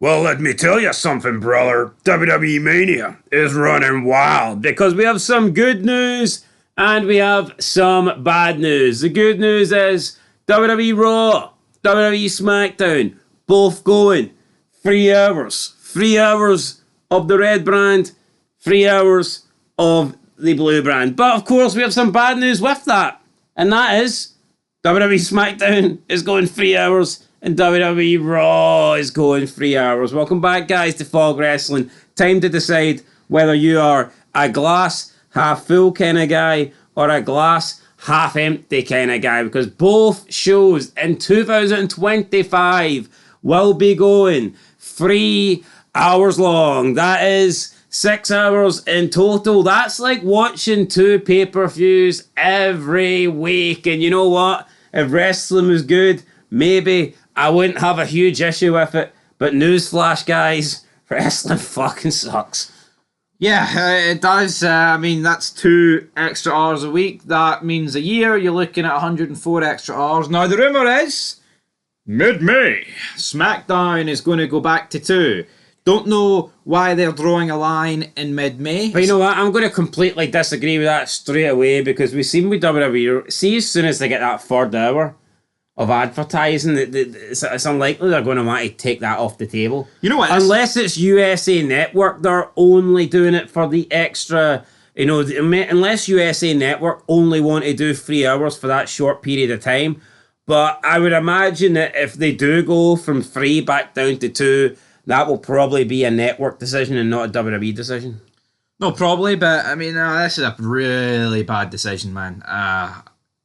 Well, let me tell you something, brother. WWE Mania is running wild because we have some good news and we have some bad news. The good news is WWE Raw, WWE Smackdown, both going 3 hours. 3 hours of the red brand, 3 hours of the blue brand. But of course, we have some bad news with that. And that is WWE SmackDown is going 3 hours and WWE Raw is going 3 hours. Welcome back, guys, to Fog Wrestling. Time to decide whether you are a glass half full kind of guy or a glass half empty kind of guy, because both shows in 2025 will be going 3 hours long. That is 6 hours in total. That's like watching 2 pay-per-views every week. And you know what? If wrestling was good, maybe I wouldn't have a huge issue with it. But newsflash, guys, wrestling fucking sucks. Yeah, it does. I mean, that's 2 extra hours a week. That means a year, you're looking at 104 extra hours. Now, the rumour is mid-May, SmackDown is going to go back to 2. Don't know why they're drawing a line in mid-May. But you know what? I'm going to completely disagree with that straight away, because we've seen with WWE, see, as soon as they get that 3rd hour of advertising, it's unlikely they're going to want to take that off the table. You know what? Unless it's USA Network, they're only doing it for the extra, you know, unless USA Network only want to do 3 hours for that short period of time. But I would imagine that if they do go from 3 back down to 2, that will probably be a network decision and not a WWE decision. No, probably, but I mean, this is a really bad decision, man.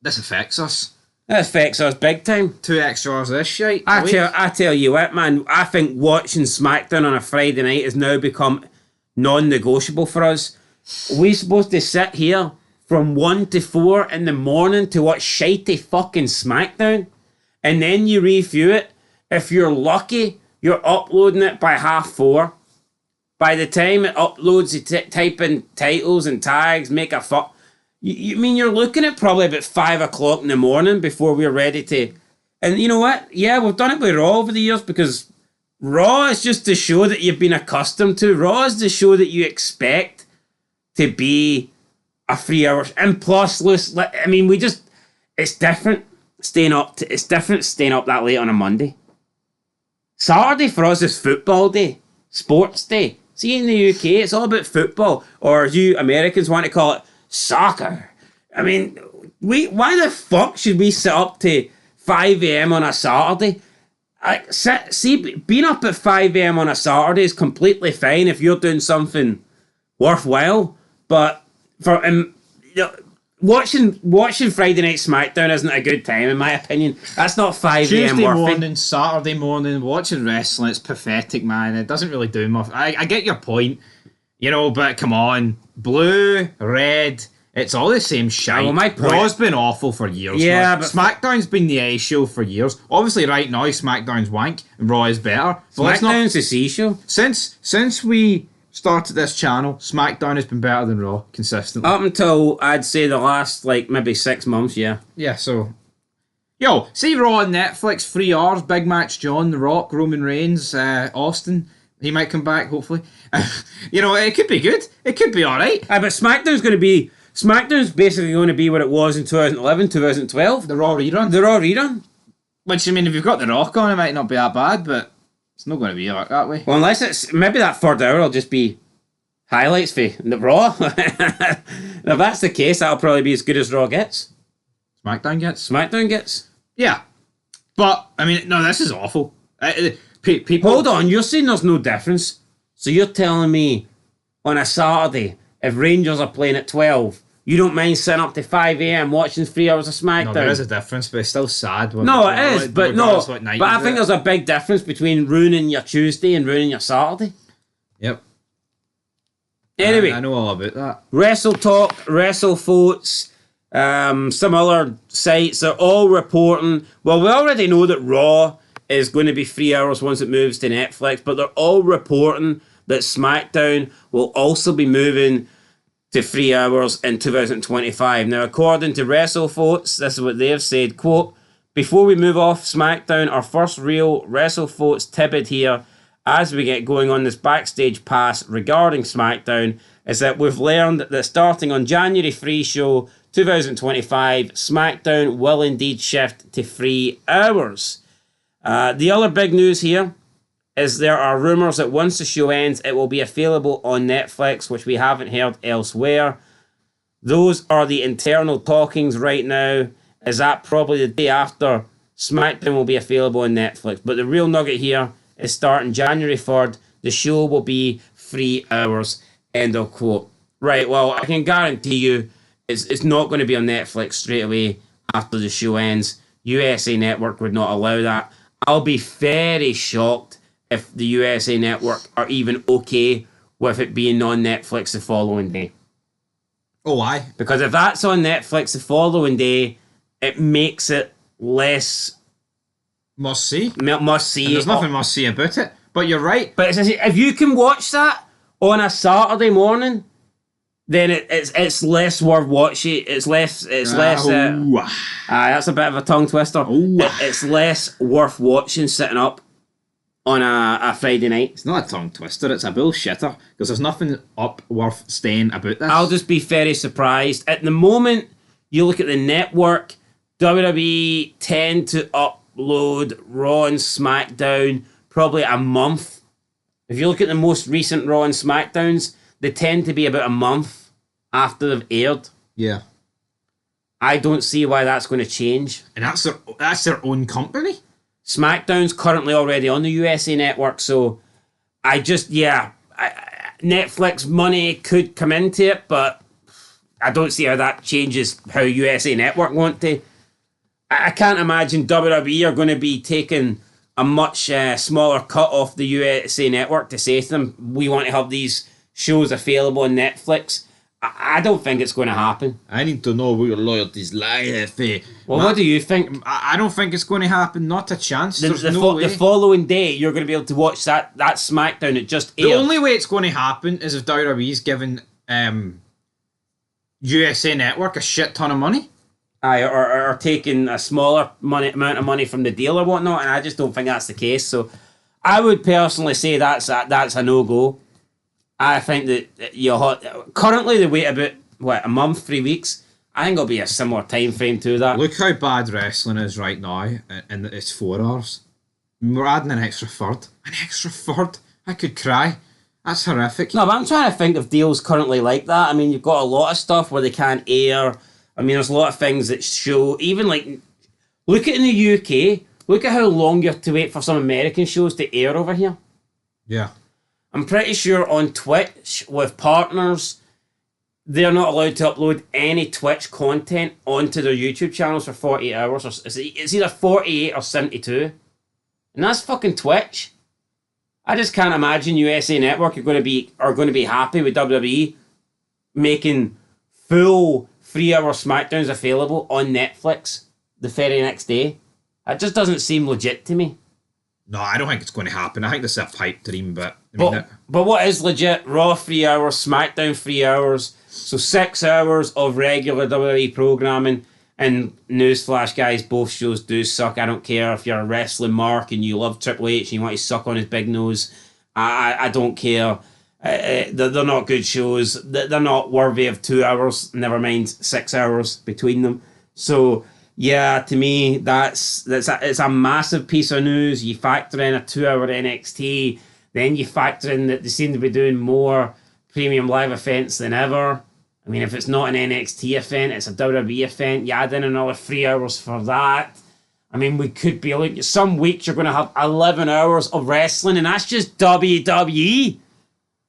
This affects us. That affects us big time. 2 extra hours of this shit. I tell you what, man, I think watching SmackDown on a Friday night has now become non-negotiable for us. We're supposed to sit here from 1 to 4 in the morning to watch shitey fucking SmackDown, and then you review it. If you're lucky, you're uploading it by 4:30. By the time it uploads, you type in titles and tags, make a fuck. You mean you're looking at probably about 5 o'clock in the morning before we're ready to. And you know what? Yeah, we've done it with Raw over the years, because Raw is just the show that you've been accustomed to. Raw is the show that you expect to be a 3 hours. And plus, I mean, it's different staying up that late on a Monday. Saturday for us is football day, sports day. See, in the UK, it's all about football, or as you Americans want to call it, soccer. I mean, why the fuck should we sit up to 5 a.m. on a Saturday? Being up at 5 a.m. on a Saturday is completely fine if you're doing something worthwhile, but watching Friday Night SmackDown isn't a good time, in my opinion. That's not 5 a.m. Tuesday morning, Saturday morning, watching wrestling, it's pathetic, man. It doesn't really do much. I get your point, you know, but come on. Blue, red, it's all the same shite. Well, my point... Raw's been awful for years. Yeah, man. but SmackDown's been the A show for years. Obviously, right now, SmackDown's wank and Raw is better. SmackDown's the C show. Since we started this channel, SmackDown has been better than Raw consistently. Up until, I'd say, the last, maybe 6 months, yeah. Yeah, so... Yo, see Raw on Netflix, 3 hours, big match, John, The Rock, Roman Reigns, Austin... He might come back, hopefully. You know, it could be good. It could be alright. But SmackDown's basically going to be what it was in 2011, 2012. The Raw rerun. Which, I mean, if you've got The Rock on, it might not be that bad, but it's not going to be that way. Well, unless it's... Maybe that 3rd hour will just be highlights for the Raw. If that's the case, that'll probably be as good as Raw gets. SmackDown gets? Yeah. But, I mean, no, this is awful. People... Hold on, you're saying there's no difference? So you're telling me on a Saturday, if Rangers are playing at 12, you don't mind sitting up to 5 a.m. watching 3 hours of SmackDown? No, there is a difference, but it's still sad. No, it is, but I think there's a big difference between ruining your Tuesday and ruining your Saturday. Yep. Anyway. I know all about that. Wrestle Talk, WrestleFotes, some other sites are all reporting. Well, we already know that Raw is going to be 3 hours once it moves to Netflix, but they're all reporting that SmackDown will also be moving to 3 hours in 2025. Now, according to WrestleFotes, this is what they've said, quote, "Before we move off SmackDown, our first real WrestleFotes tidbit here. as we get going on this backstage pass regarding SmackDown is that we've learned that starting on January 3 show 2025, SmackDown will indeed shift to 3 hours. The other big news here is there are rumours that once the show ends, it will be available on Netflix, which we haven't heard elsewhere. Those are the internal talkings right now. Is that probably the day after SmackDown will be available on Netflix? But the real nugget here is starting January 3rd, the show will be 3 hours. End of quote. Right, well, I can guarantee you it's not going to be on Netflix straight away after the show ends. USA Network would not allow that. I'll be very shocked if the USA Network are even okay with it being on Netflix the following day. Oh, aye. Because if that's on Netflix the following day, it makes it less... Must see. Must see. And there's nothing must see about it. But you're right. But if you can watch that on a Saturday morning, then it's less worth watching. It's less. That's a bit of a tongue twister. It's less worth watching sitting up on a Friday night. It's not a tongue twister. It's a bullshitter because there's nothing up worth staying about this. I'll just be very surprised. At the moment, you look at the network, WWE tend to upload Raw and SmackDown probably a month. If you look at the most recent Raw and SmackDowns, they tend to be about a month after they've aired. Yeah. I don't see why that's going to change. And that's their own company? SmackDown's currently already on the USA Network, so Netflix money could come into it, but I don't see how that changes how USA Network want to. I can't imagine WWE are going to be taking a much smaller cut off the USA Network to say to them, we want to have these shows available on Netflix. I don't think it's going to happen. I need to know what your loyalties lie. What do you think? I don't think it's going to happen. Not a chance. There's no way. The following day, you're going to be able to watch that SmackDown. It just aired. The only way it's going to happen is if WWE's given USA Network a shit ton of money. Or taking a smaller amount of money from the deal or whatnot, and I just don't think that's the case. So I would personally say that's a no-go. I think that currently they wait about a month, 3 weeks. I think it'll be a similar time frame to that. Look how bad wrestling is right now, and it's 4 hours. We're adding an extra third. An extra third? I could cry. That's horrific. No, but I'm trying to think of deals currently like that. I mean, you've got a lot of stuff where they can't air. I mean, there's a lot of things that show, even like, look at in the UK, look at how long you have to wait for some American shows to air over here. Yeah. I'm pretty sure on Twitch, with partners, they're not allowed to upload any Twitch content onto their YouTube channels for 48 hours. It's either 48 or 72. And that's fucking Twitch. I just can't imagine USA Network are going to be happy with WWE making full 3-hour SmackDowns available on Netflix the very next day. It just doesn't seem legit to me. No, I don't think it's going to happen. I think this is a pipe dream, but... But what is legit? Raw 3 hours, SmackDown 3 hours. So 6 hours of regular WWE programming. And newsflash, guys, both shows do suck. I don't care if you're a wrestling mark and you love Triple H and you want to suck on his big nose. I don't care. They're not good shows. They're not worthy of 2 hours. Never mind 6 hours between them. So... yeah, to me, it's a massive piece of news. You factor in a 2-hour NXT, then you factor in that they seem to be doing more premium live events than ever. I mean, if it's not an NXT event, it's a WWE event. You add in another 3 hours for that. I mean, we could be looking at some weeks you're going to have 11 hours of wrestling, and that's just WWE.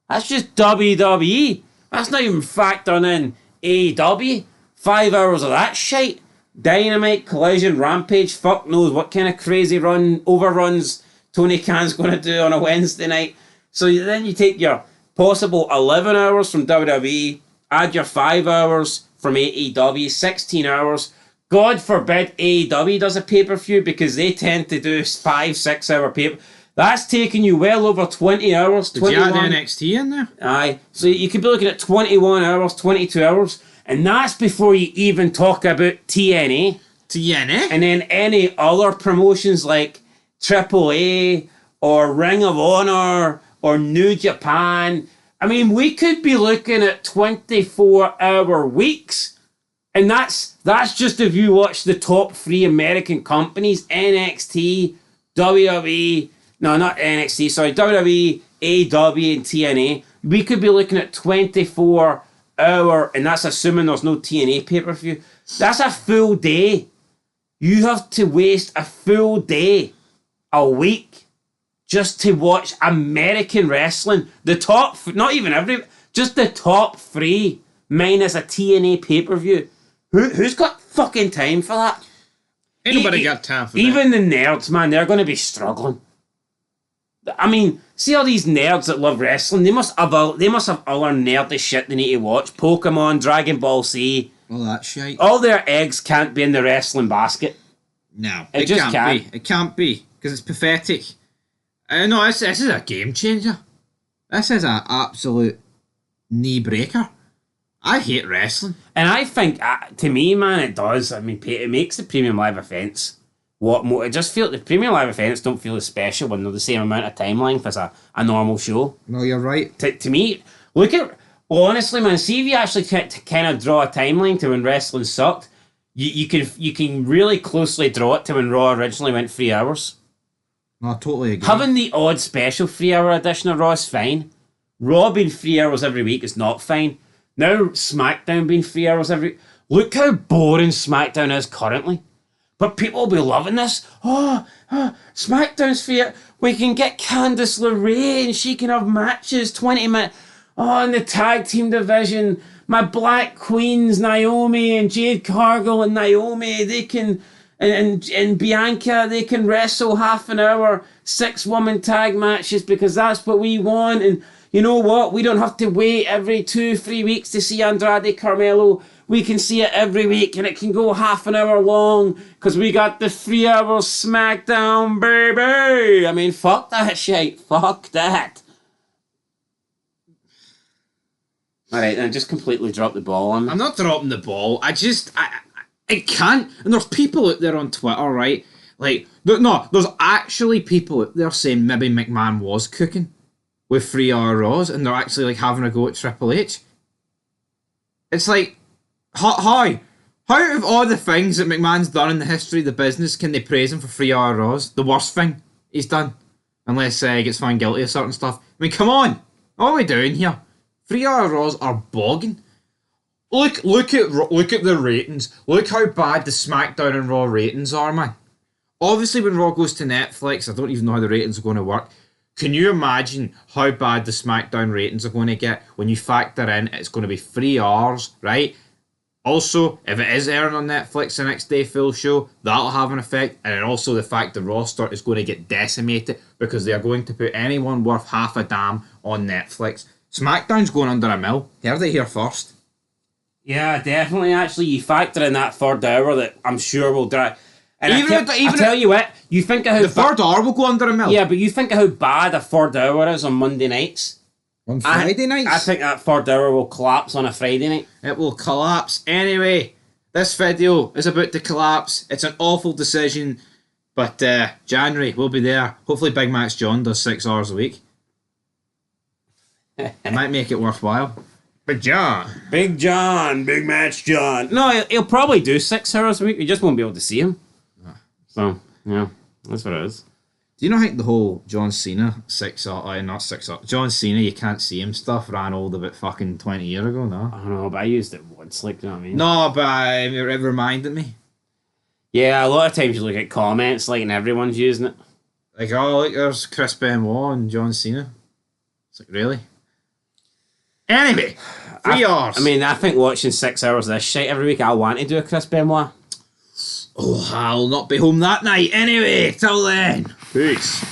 That's just WWE. That's not even factoring in AEW. 5 hours of that shit. Dynamite, Collision, Rampage, fuck knows what kind of crazy overruns Tony Khan's going to do on a Wednesday night. So then you take your possible 11 hours from WWE, add your 5 hours from AEW, 16 hours. God forbid AEW does a pay-per-view because they tend to do 5-6 hour pay-per-view. That's taking you well over 20 hours. Did you add NXT in there? Aye. So you could be looking at 21 hours, 22 hours. And that's before you even talk about TNA. TNA? And then any other promotions like AAA or Ring of Honor or New Japan. I mean, we could be looking at 24-hour weeks. And that's just if you watch the top 3 American companies, NXT, WWE, no, not NXT, sorry, WWE, AEW, and TNA. We could be looking at 24-hour, and that's assuming there's no TNA pay-per-view. That's a full day. You have to waste a full day a week just to watch American wrestling. The top, not even just the top 3 minus a TNA pay-per-view. Who's got fucking time for that? Ain't nobody got time for that. Even the nerds, man, they're going to be struggling. I mean, see all these nerds that love wrestling? They must have other nerdy shit they need to watch. Pokemon, Dragon Ball Z. All that shit. All their eggs can't be in the wrestling basket. No, it just can't be. It can't be, because it's pathetic. No, this is a game changer. This is an absolute knee breaker. I hate wrestling. And I think, to me, man, it does. I mean, it makes the premium live events what more. I just feel the premium live events don't feel as special when they're the same amount of time length as a normal show. No, you're right. To me, look at, honestly, man, see if you actually kind of draw a timeline to when wrestling sucked, you can really closely draw it to when Raw originally went 3 hours. No, I totally agree. Having the odd special 3 hour edition of Raw is fine. Raw being 3 hours every week is not fine. Now SmackDown being 3 hours every week. Look how boring SmackDown is currently. But people will be loving this. SmackDown's 3 hours. We can get Candice LeRae and she can have matches 20 minutes. Oh, in the tag team division, my Black Queens, Naomi and Jade Cargill and Naomi, they can, and Bianca, they can wrestle half an hour, 6-woman tag matches because that's what we want. And you know what? We don't have to wait every 2-3 weeks to see Andrade Carmelo. We can see it every week and it can go half an hour long because we got the 3 hour SmackDown, baby. I mean, fuck that shit. Fuck that. Alright, then just completely drop the ball on me. I'm not dropping the ball. I can't. And there's people out there on Twitter, right? Like, no, there's actually people out there saying maybe McMahon was cooking with 3 hour Raws and they're actually like having a go at Triple H. It's like, how out of all the things that McMahon's done in the history of the business can they praise him for 3 hour Raws? The worst thing he's done. Unless he gets found guilty of certain stuff. I mean, come on. What are we doing here? 3 hour Raws are bogging. Look at the ratings. Look how bad the SmackDown and Raw ratings are, man. Obviously, when Raw goes to Netflix, I don't even know how the ratings are going to work. Can you imagine how bad the SmackDown ratings are going to get when you factor in it's going to be 3 hours, right? Also, if it is airing on Netflix the next day full show, that'll have an effect. And then also the fact the roster is going to get decimated because they are going to put anyone worth half a damn on Netflix. SmackDown's going under a mil. Heard it here first. Yeah, definitely. Actually, you factor in that third hour that I'm sure will drag. And I tell you what, you think of how the third hour will go under a mil. Yeah, but you think of how bad a third hour is on Monday nights. On Friday nights? I think that third hour will collapse on a Friday night. It will collapse. Anyway, this video is about to collapse. It's an awful decision, but January, we'll be there. Hopefully Big Match John does 6 hours a week. It might make it worthwhile. Big John. Big Match John. No, he'll probably do 6 hours a week. We just won't be able to see him. So, yeah, that's what it is. Do you not think the whole John Cena John Cena, you can't see him stuff ran old about fucking 20 years ago, no? I don't know, but I used it once, like, you know what I mean? No, but it reminded me. Yeah, a lot of times you look at comments, like, and everyone's using it. Like, oh, look, there's Chris Benoit and John Cena. It's like, really? Anyway, 3 hours. I mean, I think watching 6 hours of this shit every week, I want to do a Chris Benoit. Oh, I'll not be home that night. Anyway, till then. Peace.